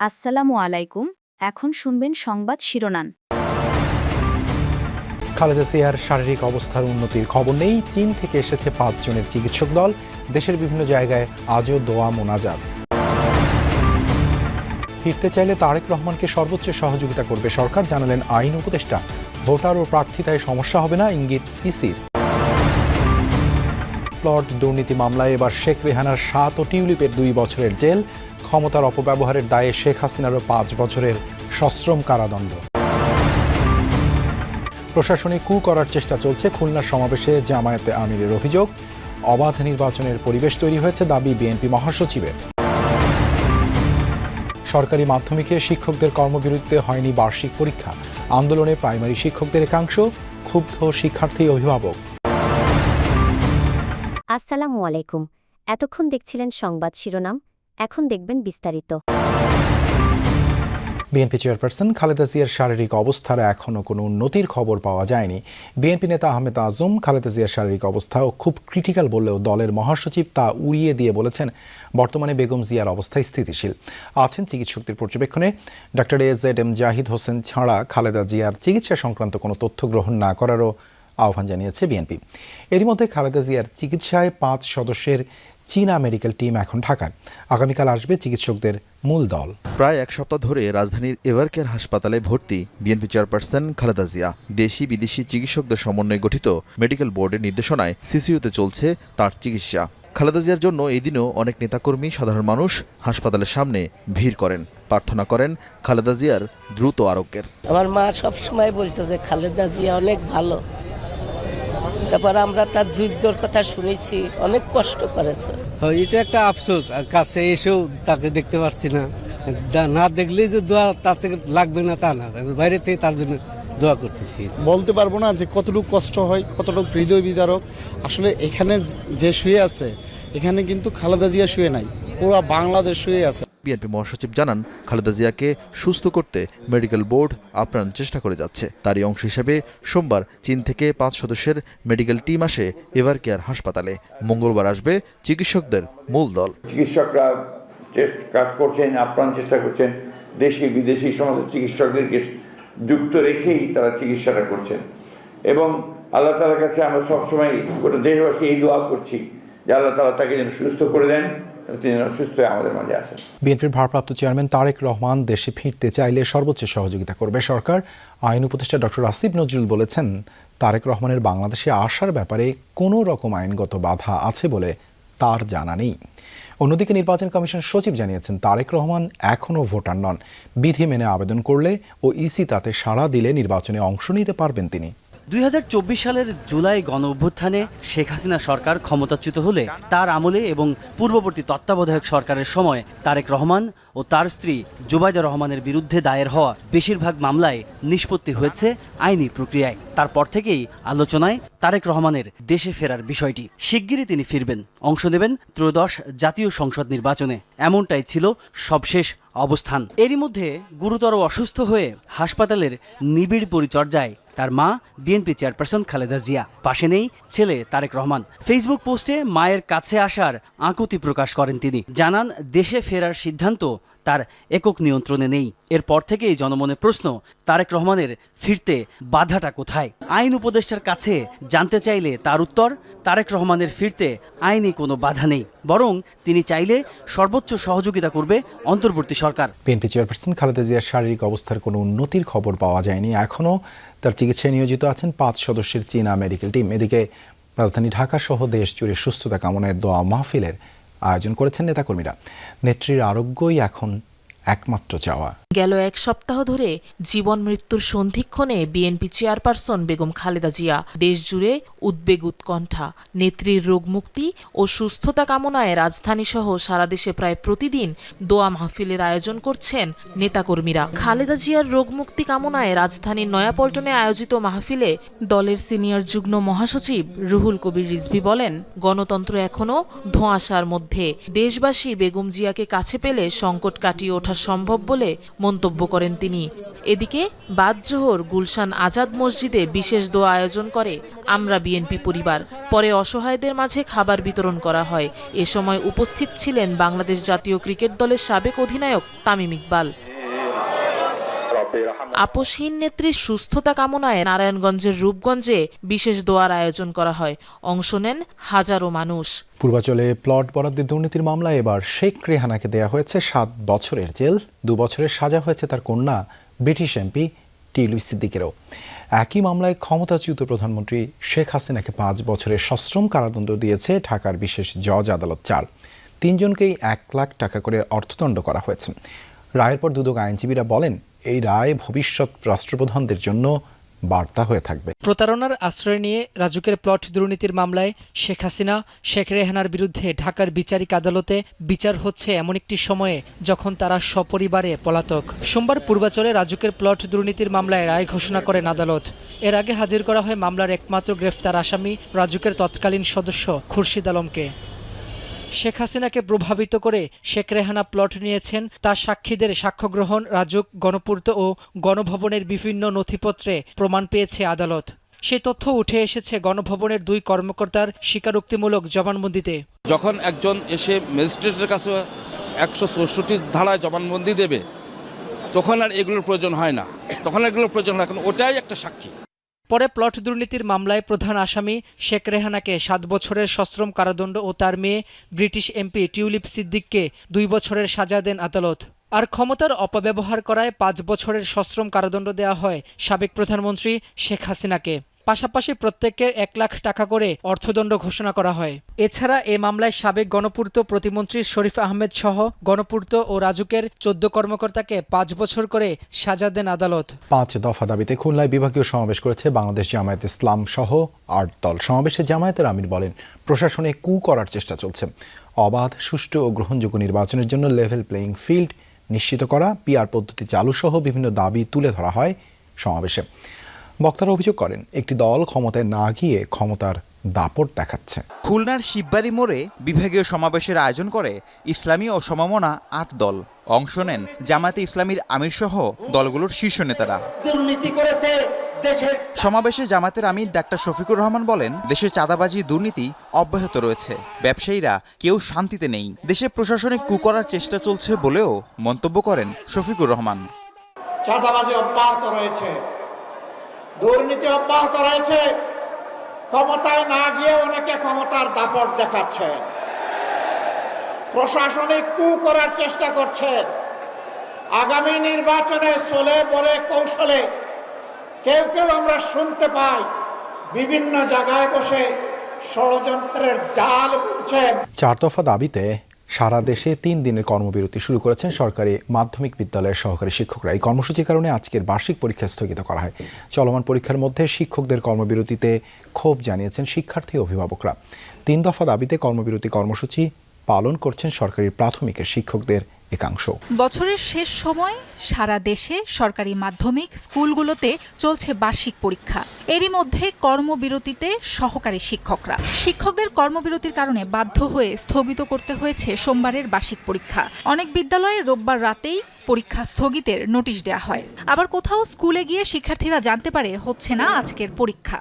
আসসালামু আলাইকুম। এখন শুনবেন সংবাদ শিরোনাম। খালেদা জিয়ার শারীরিক অবস্থার উন্নতির খবর নেই। চীন থেকে এসেছে 5 জনের চিকিৎসক দল। দেশের বিভিন্ন জায়গায় আজও দোয়া মোনাজাত। ফিরতে চাইলে তারেক রহমানকে সর্বোচ্চ সহযোগিতা করবে সরকার, জানালেন আইন উপদেষ্টা। ভোটার ও প্রার্থিতায় সমস্যা হবে না, ইঙ্গিত ইসির। প্লট দুর্নীতি মামলায় এবার শেখ রেহানার 7 ও টিউলিপের 2 বছরের জেল। ক্ষমতার অপব্যবহারের দায়ে শেখ হাসিনারও 5 বছরের সশ্রম কারাদণ্ড। প্রশাসনিক কু করার চেষ্টা চলছে। খুলনার সমাবেশে জামায়াতে আমিরের অভিযোগ। অবাধ নির্বাচনের পরিবেশ তৈরি হয়েছে, দাবি বিএনপি মহাসচিবের। সরকারি মাধ্যমিকে শিক্ষকদের কর্মবিরতিতে হয়নি বার্ষিক পরীক্ষা। আন্দোলনে প্রাইমারি শিক্ষকদের একাংশ, ক্ষুব্ধ শিক্ষার্থী অভিভাবক। আসসালামু আলাইকুম। এতক্ষণ দেখছিলেন সংবাদ শিরোনাম, এখন দেখবেন বিস্তারিত। বিএনপি চেয়ারপারসন খালেদা জিয়ার শারীরিক অবস্থার এখনও কোনো উন্নতির খবর পাওয়া যায়নি। বিএনপি নেতা আহমেদ আজম খালেদা জিয়ার শারীরিক অবস্থাও খুব ক্রিটিক্যাল বললেও দলের মহাসচিব তা উড়িয়ে দিয়ে বলেছেন বর্তমানে বেগম জিয়ার অবস্থা স্থিতিশীল আছেন চিকিৎসকদের পর্যবেক্ষণে। ডক্টর AZM জাহিদ হোসেন ছাড়া খালেদা জিয়ার চিকিৎসা সংক্রান্ত কোনো তথ্য গ্রহণ না করারও আহ্বান জানিয়েছে বিএনপি। এরই মধ্যে খালেদা জিয়ার চিকিৎসায় 5 সদস্যের চীনা মেডিকেল টিম এখন ঢাকায়। আগামীকাল আসবে চিকিৎসকদের মূল দল। প্রায় 1 সপ্তাহ ধরে রাজধানীর এভারকেয়ার হাসপাতালে ভর্তি বিএনপি চেয়ারপারসন খালেদা জিয়া। দেশি বিদেশি চিকিৎসকদের সমন্বয়ে গঠিত মেডিকেল বোর্ডের নির্দেশনায় সিসিইউতে চলছে তার চিকিৎসা। খালেদা জিয়ার জন্য এই দিনও অনেক নেতাকর্মী, সাধারণ মানুষ হাসপাতালের সামনে ভিড় করেন, প্রার্থনা করেন খালেদা জিয়ার দ্রুত আরোগ্যের। আমার মা সবসময় বলতো যে খালেদা জিয়া অনেক ভালো। তারপর আমরা তার যুদ্ধর কথা শুনেছি, অনেক কষ্ট করেছে। এটা একটা আফসোস, কাছে এসেও তাকে দেখতে পাচ্ছি না। না দেখলেই যে দোয়া তাতে লাগবে না তা না, আমি বাইরে থেকে তার জন্য দোয়া করতেছি। বলতে পারবো না যে কতটুকু কষ্ট হয়, কতটুকু হৃদয় বিদারক। আসলে এখানে যে শুয়ে আছে, এখানে কিন্তু খালেদা জিয়া শুয়ে নাই, পুরো বাংলাদেশ শুয়ে আছে। বিএনপি মহাসচিব জানান, খালেদা জিয়াকে সুস্থ করতে মেডিকেল বোর্ড আপ্রাণ চেষ্টা করে যাচ্ছে। তারই অংশ হিসেবে সোমবার চীন থেকে 5 সদস্যের মেডিকেল টিম আসে এভারকেয়ার হাসপাতালে। মঙ্গলবার আসবে চিকিৎসকদের মূল দল। চিকিৎসকরা কাজ করছেন, আপ্রাণ চেষ্টা করছেন। দেশি বিদেশি সমস্ত চিকিৎসকদেরকে যুক্ত রেখেই তারা চিকিৎসাটা করছেন। এবং আল্লাহ তাআলার কাছে আমরা সবসময় গোটা দেশবাসী এই দোয়া করছি যে আল্লাহ তাআলা তাকে যেন সুস্থ করে দেন, তিনি সুস্থ হয়ে আমাদের মাঝে আসেন। বিএনপির ভারপ্রাপ্ত চেয়ারম্যান তারেক রহমান দেশে ফিরতে চাইলে সর্বোচ্চ সহযোগিতা করবে সরকার। আইন উপদেষ্টা ডক্টর আসিফ নজরুল বলেছেন, তারেক রহমানের বাংলাদেশে আসার ব্যাপারে কোনো রকম আইনগত বাধা আছে বলে তার জানা নেই। অন্যদিকে নির্বাচন কমিশন সচিব জানিয়েছেন, তারেক রহমান এখনও ভোটার নন। বিধি মেনে আবেদন করলে ও ইসি তাতে সাড়া দিলে নির্বাচনে অংশ নিতে পারবেন তিনি। 2024 সালের জুলাই গণ অভ্যুত্থানে শেখ হাসিনা সরকার ক্ষমতাচ্যুত হলে তার আমলে এবং পূর্ববর্তী তত্ত্বাবধায়ক সরকারের সময় তারেক রহমান ও তার স্ত্রী জুবাইদা রহমানের বিরুদ্ধে দায়ের হওয়া বেশিরভাগ মামলায় নিষ্পত্তি হয়েছে আইনি প্রক্রিয়ায়। তারপর থেকেই আলোচনায় তারেক রহমানের দেশে ফেরার বিষয়টি। শিগগিরই তিনি ফিরবেন, অংশ নেবেন ত্রয়োদশ জাতীয় সংসদ নির্বাচনে, এমনটাই ছিল সবশেষ অবস্থান। এরই মধ্যে গুরুতর অসুস্থ হয়ে হাসপাতালের নিবিড় পরিচর্যায় তার মা বিএনপি চেয়ারপারসন খালেদা জিয়া। পাশে নেই ছেলে তারেক রহমান। ফেসবুক পোস্টে মায়ের কাছে আসার আকুতি প্রকাশ করেন তিনি। জানান, দেশে ফেরার সিদ্ধান্ত তার একক নিয়ন্ত্রণে নেই। এরপর থেকেই জনমনে প্রশ্ন, তারেক রহমানের ফিরতে বাধাটা কোথায়? আইন উপদেষ্টার কাছে জানতে চাইলে তার উত্তর, তারেক রহমানের ফিরতে আইনি কোনো বাধা নেই, বরং তিনি চাইলে সর্বোচ্চ সহযোগিতা করবে অন্তর্বর্তী সরকার। বিএনপি চেয়ারপারসন খালেদা জিয়ার শারীরিক অবস্থার কোনো উন্নতির খবর পাওয়া যায়নি। এখনও তার চিকিৎসায় নিয়োজিত আছেন 5 সদস্যের চীনা মেডিকেল টিম। এদিকে রাজধানী ঢাকা সহ দেশ জুড়ে সুস্থতা কামনায় দোয়া মাহফিলের আয়োজন করেছেন নেতাকর্মীরা। নেত্রীর আরোগ্যই এখন একমাত্র চাওয়া। গেল 1 সপ্তাহ ধরে জীবন মৃত্যুর সন্ধিক্ষণে বিএনপি চেয়ারপারসন বেগম খালেদা জিয়া দেশ জুড়ে উদ্বেগ উৎকণ্ঠা। নেত্রীর রোগ মুক্তি ও সুস্থতা কামনায় রাজধানী সহ সারা দেশে প্রায় প্রতিদিন দোয়া মাহফিলের আয়োজন করছেন নেতাকর্মীরা। খালেদা জিয়ার রোগ মুক্তি কামনায় রাজধানীর নয়াপল্টনে আয়োজিত মাহফিলে দলের সিনিয়র যুগ্ম মহাসচিব রুহুল কবির রিজভী বলেন, গণতন্ত্র এখনও ধোঁয়াশার মধ্যে। দেশবাসী বেগম জিয়াকে কাছে পেলে সংকট কাটিয়ে ওঠা সম্ভব বলে মন্তব্য করেন তিনি। এদিকে বাদ জোহর গুলশান আজাদ মসজিদে বিশেষ দোয়া আয়োজন করে আমরা বিএনপি পরিবার। পরে অসহায়দের মাঝে খাবার বিতরণ করা হয়। এ সময় উপস্থিত ছিলেন বাংলাদেশ জাতীয় ক্রিকেট দলের সাবেক অধিনায়ক তামিম ইকবাল। আপসহীন নেত্রীর সুস্থতা কামনায় নারায়ণগঞ্জের রূপগঞ্জে বিশেষ দোয়ার আয়োজন করা হয়। অংশ নেন হাজারো মানুষ। পূর্বাচলে প্লট বরাদ্দের দুর্নীতির মামলায় এবার শেখ রেহানাকে দেয়া হয়েছে 7 বছরের জেল, 2 বছরের সাজা হয়েছে তার কন্যা ব্রিটিশ এমপি টিউলিপ সিদ্দিকেরও। একই মামলায় ক্ষমতাচ্যুত প্রধানমন্ত্রী শেখ হাসিনাকে 5 বছরের সশ্রম কারাদণ্ড দিয়েছে ঢাকার বিশেষ জজ আদালত 4। 3 জনকেই 1 লাখ টাকা করে অর্থদণ্ড করা হয়েছে। রায়ের পর দুদক আইনজীবীরা বলেন, এই রায় ভবিষ্যৎ রাষ্ট্রপ্রধানদের জন্য বার্তা হয়ে থাকবে। প্রতারণার আশ্রয় নিয়ে রাজুকের প্লট দুর্নীতির মামলায় শেখ হাসিনা, শেখ রেহানার বিরুদ্ধে ঢাকার বিচারিক আদালতে বিচার হচ্ছে এমন একটি সময়ে যখন তারা সপরিবারে পলাতক। সোমবার পূর্বাচলে রাজুকের প্লট দুর্নীতির মামলায় রায় ঘোষণা করেন আদালত। এর আগে হাজির করা হয় মামলার একমাত্র গ্রেফতার আসামি রাজুকের তৎকালীন সদস্য খুরশিদ আলমকে। শেখ হাসিনাকে প্রভাবিত করে শেখ রেহানা প্লট নিয়েছেন তা সাক্ষীদের সাক্ষ্য গ্রহণ, রাজুক, গণপূর্ত ও গণভবনের বিভিন্ন নথিপত্রে প্রমাণ পেয়েছে আদালত। সেই তথ্য উঠে এসেছে গণভবনের 2 কর্মকর্তার স্বীকারোক্তিমূলক জবানবন্দিতে। যখন একজন এসে ম্যাজিস্ট্রেটের কাছে 164 ধারায় জবানবন্দি দেবে, তখন আর এগুলোর প্রয়োজন হয় না, কারণ ওটাই একটা সাক্ষী। পরে প্লট দুর্নীতির মামলায় প্রধান আসামি শেখ রেহানাকে 7 বছরের সশ্রম কারাদণ্ড ও তার মেয়ে ব্রিটিশ এমপি টিউলিপ সিদ্দিককে 2 বছরের সাজা দেন আদালত। আর ক্ষমতার অপব্যবহার করায় 5 বছরের সশ্রম কারাদণ্ড দেওয়া হয় সাবেক প্রধানমন্ত্রী শেখ হাসিনাকে। পাশাপাশি প্রত্যেককে 1 লাখ টাকা করে অর্থদণ্ড ঘোষণা করা হয়। এছাড়া এ মামলায় সাবেক গণপূর্ত প্রতিমন্ত্রী শরীফ আহমেদ সহ গণপূর্ত ও রাজুকের 14 কর্মকর্তাকে 5 বছর করে সাজা দেন আদালত। 5 দফা দাবিতে খুলনায় বিভাগীয় সমাবেশ করেছে বাংলাদেশ জামায়াতে ইসলাম সহ 8 দল। সমাবেশে জামায়াতের আমির বলেন, প্রশাসনে কু করার চেষ্টা চলছে। অবাধ, সুষ্ঠু ও গ্রহণযোগ্য নির্বাচনের জন্য লেভেল প্লেয়িং ফিল্ড নিশ্চিত করা, পিআর পদ্ধতি চালু সহ বিভিন্ন দাবি তুলে ধরা হয় সমাবেশে। বক্তারা অভিযোগ করেন, একটি দল ক্ষমতায় না গিয়ে ক্ষমতার দাপট দেখাচ্ছে। খুলনার শিববাড়ি মোড়ে বিভাগীয় সমাবেশের আয়োজন করে ইসলামী ও সমমনা 8 দল। অংশ নেন জামায়াতে ইসলামীর আমির সহ দলগুলোর শীর্ষ নেতারা। দুর্নীতি করেছে দেশের। সমাবেশে জামায়াতের আমির ডাক্তার শফিকুর রহমান বলেন, দেশে চাঁদাবাজি, দুর্নীতি অব্যাহত রয়েছে। ব্যবসায়ীরা কেউ শান্তিতে নেই। দেশে প্রশাসনে কু করার চেষ্টা চলছে বলেও মন্তব্য করেন শফিকুর রহমান। চাঁদাবাজি অব্যাহত রয়েছে, দুর্নীতি অব্যাহত রয়েছে। ক্ষমতায় না গিয়ে অনেকে ক্ষমতার দাপট দেখাচ্ছেন, প্রশাসনিক কু করার চেষ্টা করছেন। আগামী নির্বাচনে চলে বলে কৌশলে কেউ আমরা শুনতে পাই বিভিন্ন জায়গায় বসে ষড়যন্ত্রের জাল বুনছেন। 4 দফা দাবিতে সারা দেশে 3 দিনের কর্মবিরতি শুরু করেছেন সরকারি মাধ্যমিক বিদ্যালয়ের সহকারী শিক্ষকরা। এই কর্মসূচির কারণে আজকের বার্ষিক পরীক্ষা স্থগিত করা হয়। চলমান পরীক্ষার মধ্যে শিক্ষকদের কর্মবিরতিতে ক্ষোভ জানিয়েছেন শিক্ষার্থী ও অভিভাবকরা। 3 দফা দাবিতে কর্মবিরতি কর্মসূচি পালন করছেন সরকারি প্রাথমিকের শিক্ষকদের একাংশ। বছরের শেষ সময় সারা দেশে সরকারি মাধ্যমিক স্কুলগুলোতে চলছে বার্ষিক পরীক্ষা। এরই মধ্যে কর্মবিরতিতে সহকারী শিক্ষকরা। শিক্ষকদের কর্মবিরতির কারণে বাধ্য হয়ে স্থগিত করতে হয়েছে সোমবারের বার্ষিক পরীক্ষা। অনেক বিদ্যালয়ে রোববার রাতেই পরীক্ষা স্থগিতের নোটিশ দেওয়া হয়। আবার কোথাও স্কুলে গিয়ে শিক্ষার্থীরা জানতে পারে হচ্ছে না আজকের পরীক্ষা।